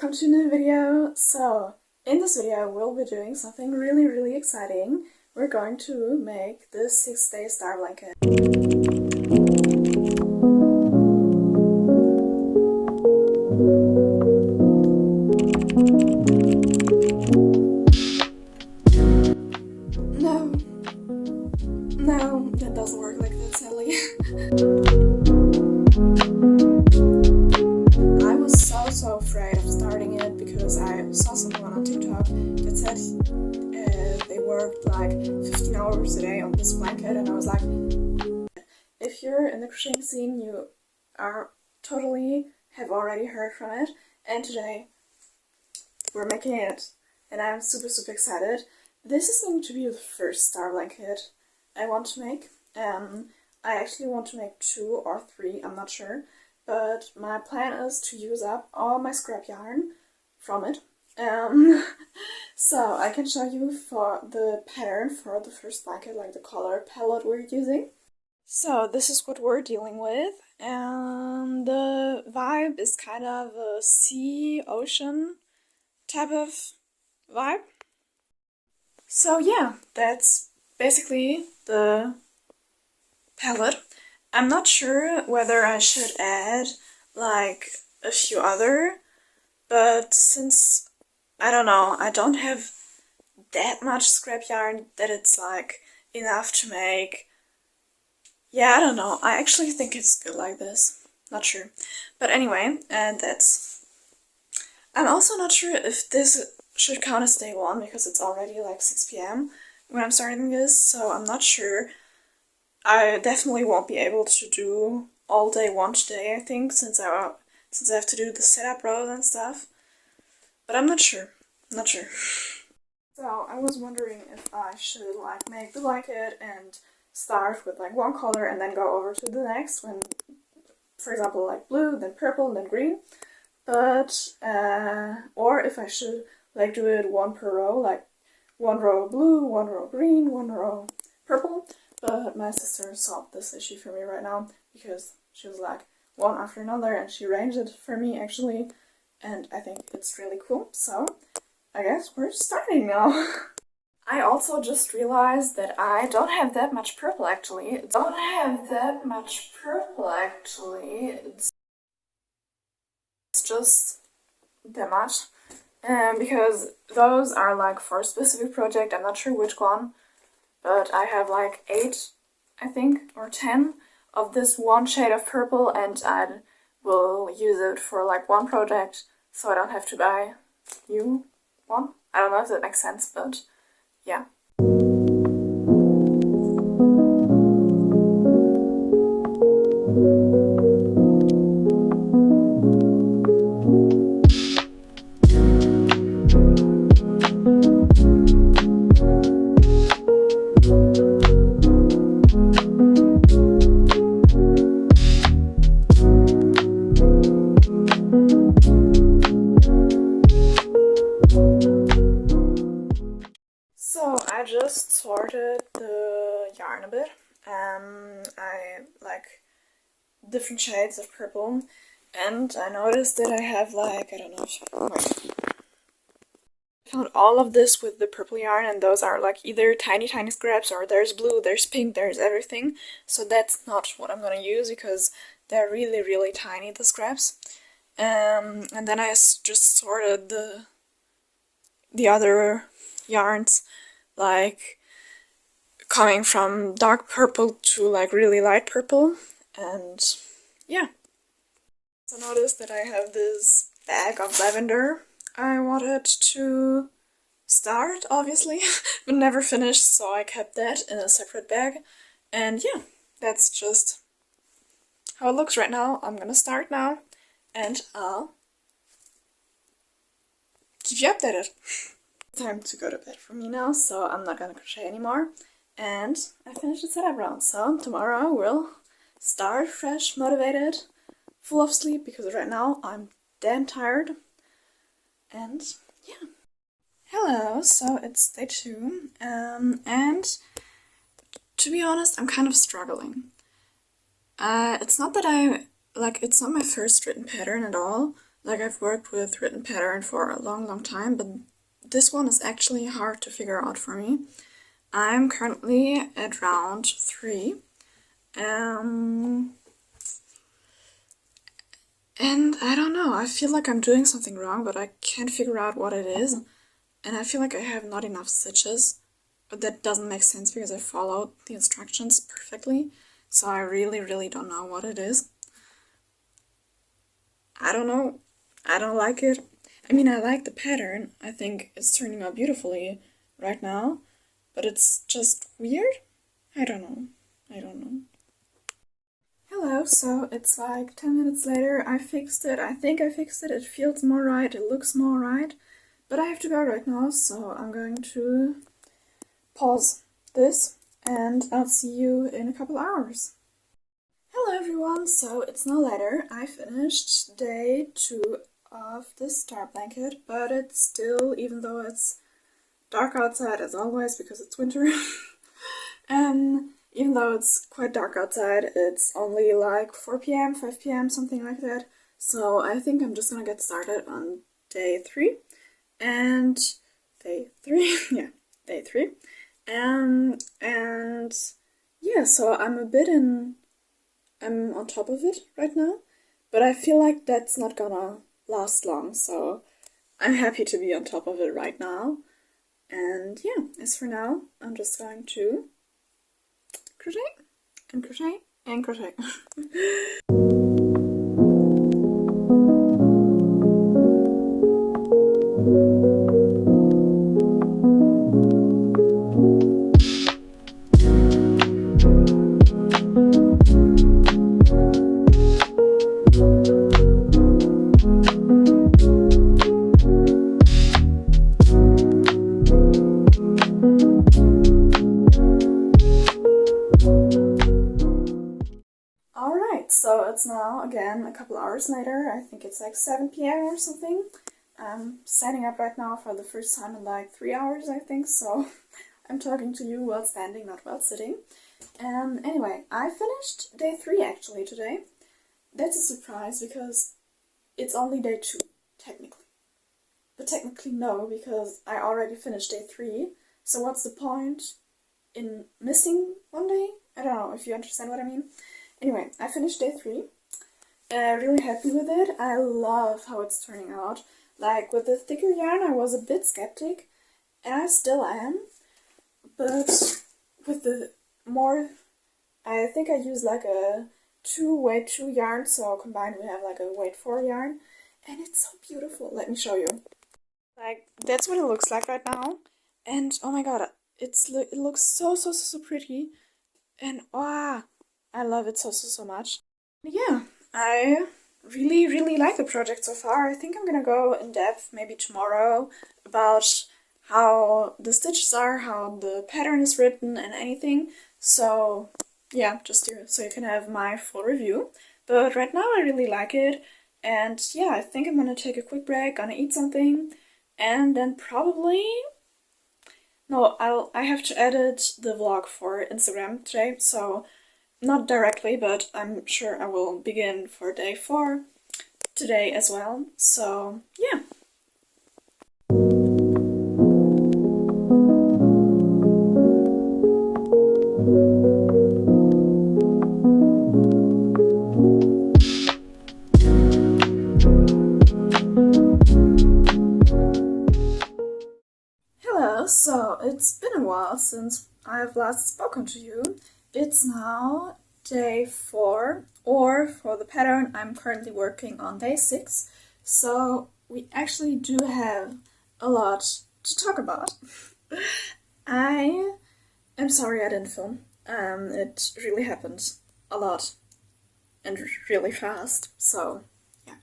welcome to a new video. So, in this video we'll be doing something really exciting. We're going to make this 6-day star blanket. No, that doesn't work like that, sadly. I was so afraid of starting it because I saw someone on TikTok that said they worked like 15 hours a day on this blanket, and I was like, if you're in the crocheting scene, you are totally have already heard from it, and today we're making it, and I'm super excited. This is going to be the first star blanket I want to make. I actually want to make 2 or 3, I'm not sure, but my plan is to use up all my scrap yarn from it. So I can show you for the pattern for the first blanket, like the color palette we're using. So this is what we're dealing with, and the vibe is kind of a sea, ocean type of vibe. So yeah, that's basically the palette. I'm not sure whether I should add like a few other, but since I don't know, I don't have that much scrap yarn that it's like enough to make. Yeah, I don't know. I actually think it's good like this. Not sure. But anyway, and that's... I'm also not sure if this should count as day 1 because it's already like 6 p.m. when I'm starting this, so I'm not sure. I definitely won't be able to do all day 1 today, I think, since I have to do the setup rows and stuff. But I'm not sure. Not sure. So I was wondering if I should like make the blanket and start with like one color and then go over to the next when, for example, like blue, then purple, then green. But or if I should like do it 1 per row, like 1 row blue, 1 row green, 1 row purple. But my sister solved this issue for me right now because she was like one after another and she arranged it for me actually, and I think it's really cool. So I guess we're starting now. I also just realized that I don't have that much purple actually. It's just that much. Because those are like for a specific project, I'm not sure which one, but I have like 8, I think, or 10 of this one shade of purple, and I will use it for like one project, so I don't have to buy new one. I don't know if that makes sense, but yeah. So I just sorted the yarn a bit. I like different shades of purple, and I noticed that I have like, I don't know if I found all of this with the purple yarn, and those are like either tiny scraps, or there's blue, there's pink, there's everything. So that's not what I'm gonna use because they're really tiny, the scraps. And then I just sorted the other yarns, like coming from dark purple to like really light purple, and yeah. So notice that I have this bag of lavender I wanted to start, obviously, but never finished, so I kept that in a separate bag. And yeah, that's just how it looks right now. I'm gonna start now, and I'll keep you updated. Time to go to bed for me now, so I'm not gonna crochet anymore. And I finished the setup round, so tomorrow we'll start fresh, motivated, full of sleep, because right now I'm damn tired. And yeah. Hello, so it's day 2, and to be honest, I'm kind of struggling. It's not that it's not my first written pattern at all. Like, I've worked with written pattern for a long time, but this one is actually hard to figure out for me. I'm currently at round 3. And I don't know, I feel like I'm doing something wrong, but I can't figure out what it is. And I feel like I have not enough stitches. But that doesn't make sense because I followed the instructions perfectly. So I really don't know what it is. I don't know. I don't like it. I mean, I like the pattern. I think it's turning out beautifully right now. But it's just weird? I don't know. Hello, so it's like 10 minutes later. I fixed it. I think I fixed it. It feels more right. It looks more right. But I have to go right now, so I'm going to pause this and I'll see you in a couple hours. Hello everyone, so it's now later. I finished day 2 of the star blanket, but it's still, even though it's dark outside as always because it's winter, even though it's quite dark outside, it's only like 4 p.m., 5 p.m., something like that. So I think I'm just gonna get started on day 3. And day 3, yeah, day 3. And yeah, so I'm on top of it right now, but I feel like that's not gonna last long, so I'm happy to be on top of it right now. And yeah, as for now, I'm just going to crochet and crochet and crochet. So it's now, again, a couple hours later. I think it's like 7 p.m. or something. I'm standing up right now for the first time in like 3 hours, I think, so I'm talking to you while standing, not while sitting. Anyway, I finished day 3 actually today. That's a surprise because it's only day 2, technically. But technically no, because I already finished day 3, so what's the point in missing one day? I don't know if you understand what I mean. Anyway, I finished day 3. Really happy with it. I love how it's turning out. Like, with the thicker yarn, I was a bit skeptic, and I still am. But with the more, I think I used like a weight 2 yarn, so combined we have like a weight 4 yarn. And it's so beautiful. Let me show you. Like, that's what it looks like right now. And oh my god, it looks so pretty. And wow. I love it so much. Yeah, I really like the project so far. I think I'm gonna go in depth maybe tomorrow about how the stitches are, how the pattern is written and anything. So yeah, just so you can have my full review. But right now I really like it. And yeah, I think I'm gonna take a quick break, gonna eat something, and then probably... No, I have to edit the vlog for Instagram today, so not directly, but I'm sure I will begin for day 4 today as well. So yeah. Hello, so it's been a while since I have last spoken to you. It's now day 4, or for the pattern I'm currently working on day 6, so we actually do have a lot to talk about. I am sorry I didn't film. It really happened a lot and really fast, so yeah.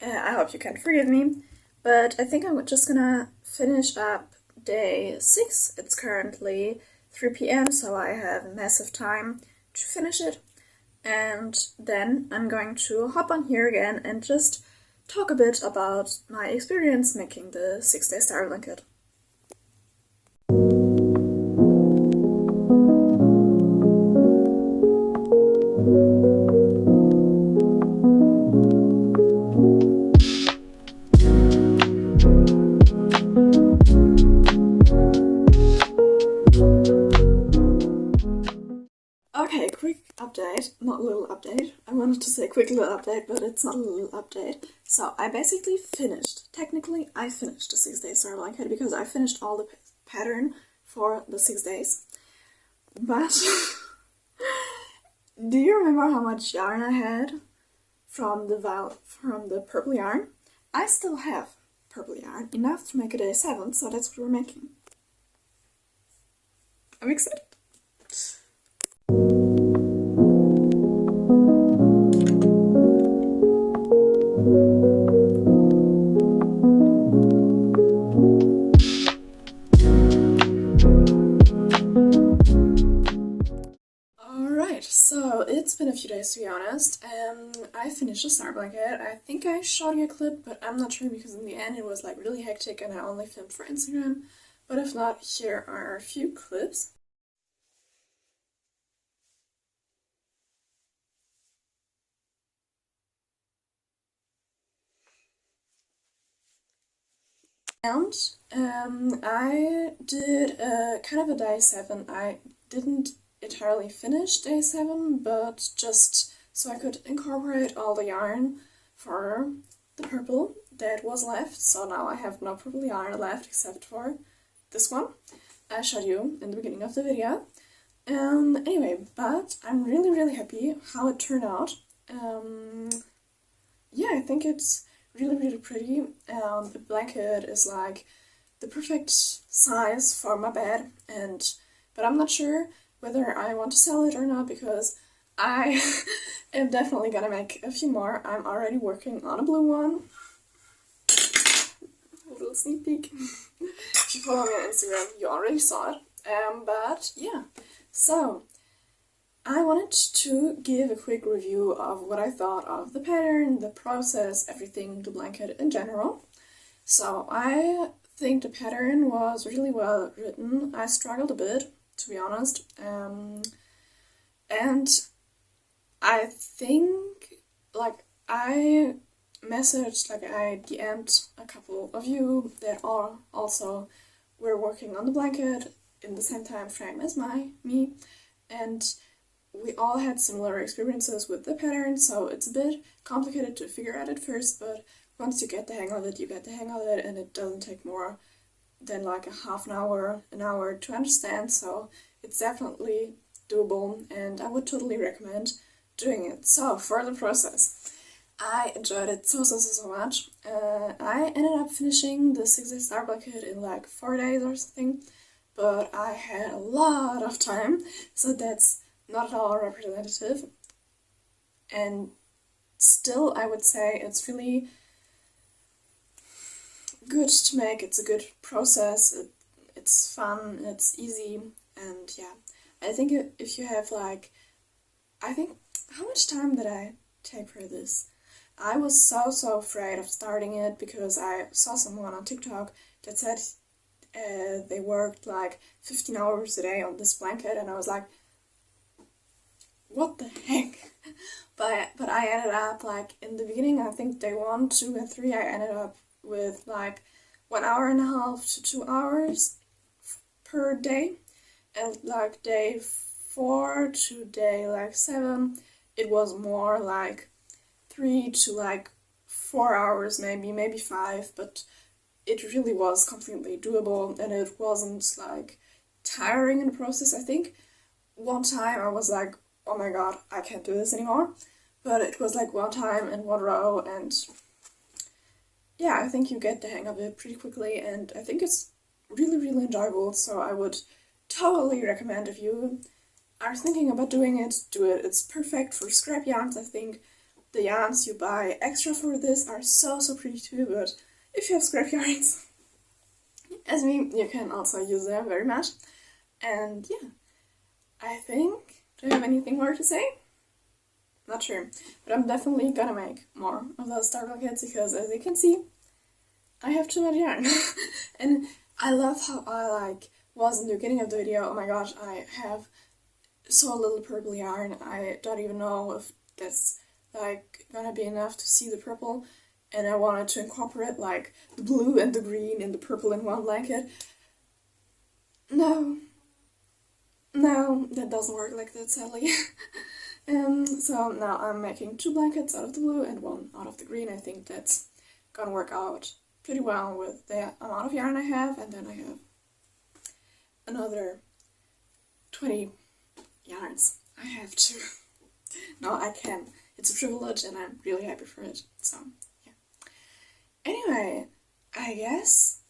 I hope you can forgive me, but I think I'm just gonna finish up day 6. It's currently 3 p.m, so I have massive time to finish it, and then I'm going to hop on here again and just talk a bit about my experience making the 6-day star blanket. quick little update, but it's not a little update. So I basically finished, technically I finished the 6 day star blanket because I finished all the pattern for the 6 days. But do you remember how much yarn I had from the purple yarn? I still have purple yarn, enough to make a day 7, so that's what we're making. I'm excited. Alright, so it's been a few days to be honest, and I finished the star blanket. I think I showed you a clip, but I'm not sure because in the end it was like really hectic and I only filmed for Instagram. But if not, here are a few clips. And I did kind of a day 7. I didn't entirely finish day 7, but just so I could incorporate all the yarn for the purple that was left. So now I have no purple yarn left except for this one I showed you in the beginning of the video. Anyway, but I'm really happy how it turned out. Yeah, I think it's really pretty. The blanket is like the perfect size for my bed, but I'm not sure whether I want to sell it or not because I am definitely gonna make a few more. I'm already working on a blue one. A little sneak peek. If you follow me on Instagram, you already saw it. But yeah, so I wanted to give a quick review of what I thought of the pattern, the process, everything, the blanket in general. So I think the pattern was really well written. I struggled a bit, to be honest, and I think, like, I messaged, like, I DM'd a couple of you that all also were working on the blanket in the same time frame as me, and we all had similar experiences with the pattern, so it's a bit complicated to figure out at first, but once you get the hang of it, you get the hang of it, and it doesn't take more than like a half an hour to understand, so it's definitely doable, and I would totally recommend doing it. So, for the process, I enjoyed it so much. I ended up finishing the 6 day star blanket in like 4 days or something, but I had a lot of time, so that's not at all representative, and still I would say it's really good to make. It's a good process, it's fun, it's easy, and yeah, I think if you have like, I think, how much time did I take for this? I was so afraid of starting it because I saw someone on TikTok that said they worked like 15 hours a day on this blanket, and I was like, what the heck? But I ended up, like, in the beginning, I think day 1, 2, and 3, I ended up with like 1.5 hours to 2 hours per day, and like day 4 to day like 7, it was more like 3 to like 4 hours, maybe 5, but it really was completely doable, and it wasn't like tiring in the process. I think one time I was like, oh my god, I can't do this anymore, but it was like one time in one row, and yeah, I think you get the hang of it pretty quickly, and I think it's really enjoyable, so I would totally recommend if you are thinking about doing it, do it. It's perfect for scrap yarns. I think the yarns you buy extra for this are so pretty too, but if you have scrap yarns, as me, you can also use them very much. And yeah, I think, do I have anything more to say? Not sure, but I'm definitely gonna make more of those star blankets because, as you can see, I have too much yarn. And I love how I was in the beginning of the video. Oh my gosh, I have so little purple yarn. I don't even know if that's like gonna be enough to see the purple, and I wanted to incorporate like the blue and the green and the purple in one blanket. No, that doesn't work like that, sadly. So now I'm making 2 blankets out of the blue and 1 out of the green. I think that's gonna work out pretty well with the amount of yarn I have, and then I have another 20 yarns. I have to. No, I can. It's a privilege and I'm really happy for it. So, yeah. Anyway, I guess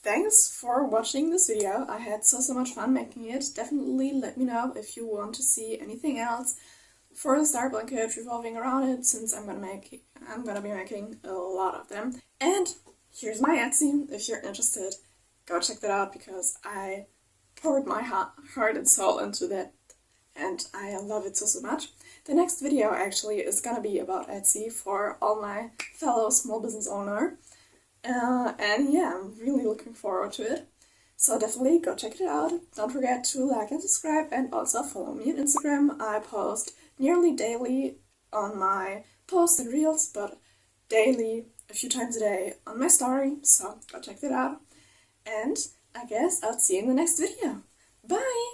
thanks for watching this video. I had so much fun making it. Definitely let me know if you want to see anything else for the star blanket revolving around it, since I'm gonna be making a lot of them. And here's my Etsy. If you're interested, go check that out, because I poured my heart and soul into that and I love it so much. The next video actually is gonna be about Etsy for all my fellow small business owner. And yeah, I'm really looking forward to it. So definitely go check it out. Don't forget to like and subscribe, and also follow me on Instagram. I post nearly daily on my posts and reels, but daily, a few times a day on my story. So go check that out. And I guess I'll see you in the next video. Bye!